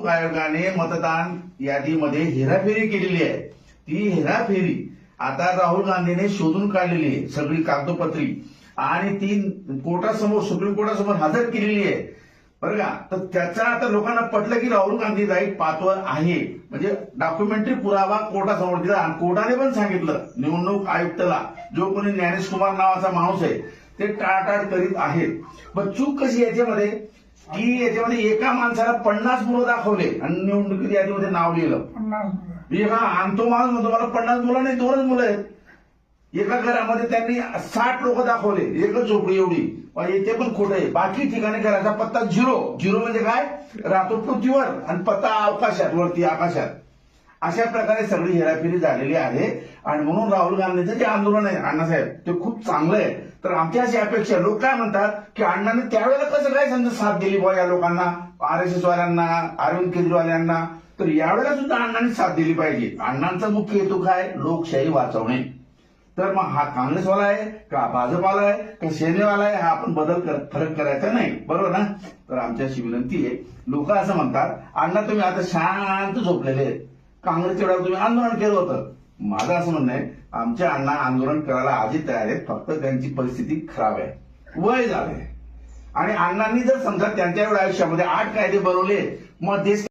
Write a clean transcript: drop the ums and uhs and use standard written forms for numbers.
आयोगाने मतदान यादीमध्ये हेराफेरी केलेली आहे. ती हेराफेरी आता राहुल गांधीने शोधून काढलेली आहे, सगळी कागदोपत्री, आणि ती कोर्टासमोर, सुप्रीम कोर्टासमोर हजर केलेली आहे बरं का. तर त्याचा आता लोकांना पटलं की राहुल गांधी राईट पाथवर आहे, म्हणजे डॉक्युमेंटरी पुरावा कोर्टासमोर दिला. आणि कोर्टाने पण सांगितलं निवडणूक आयुक्ताला, जो कोणी ज्ञानेश कुमार नावाचा माणूस आहे ते टाळाटाळ करीत आहेत. पण चूक कशी याच्यामध्ये की याच्यामध्ये एका माणसाला 50 मुलं दाखवले आणि निवडणुकीत यादीमध्ये नाव लिहिलं. आणि तो माणूस म्हणतो मला 50 मुलं नाही, 2च मुलं आहेत. एका घरामध्ये त्यांनी 60 लोक दाखवले, एकच झोपडी एवढी. ते पण खोटं आहे. बाकी ठिकाणी घराचा पत्ता 0 म्हणजे काय, राहतो पृथ्वीवर आणि पत्ता अवकाशात, वरती आकाशात. अशा प्रकारे सगळी हेराफेरी झालेली आहे. आणि म्हणून राहुल गांधीचं जे आंदोलन आहे अण्णासाहेब, ते खूप चांगलं आहे. तर आमची अशी अपेक्षा, लोक काय म्हणतात की अण्णाने त्यावेळेला कसं काय समजा साथ दिली बुवा या लोकांना, RSS वाल्यांना, अरविंद केजरीवाल यांना. तर यावेळेला सुद्धा अण्णांनी साथ दिली पाहिजे. अण्णांचा मुख्य हेतू काय, लोकशाही वाचवणे. तर मग हा काँग्रेसवाला आहे का भाजपाला आहे का सेनेवाला आहे, हा आपण फरक करायचा नाही, बरोबर ना. तर आमची अशी विनंती आहे. लोक असं म्हणतात अण्णा तुम्ही आता शांत झोपलेले आहेत, काँग्रेसच्या वेळेला तुम्ही आंदोलन केलं होतं. माझं असं म्हणणं आहे, आमच्या अण्णा आंदोलन करायला आधी तयार आहेत, फक्त त्यांची परिस्थिती खराब आहे, वय झालंय. आणि अण्णांनी जर समजा त्यांच्या आयुष्यामध्ये 8 कायदे बनवले, मग देश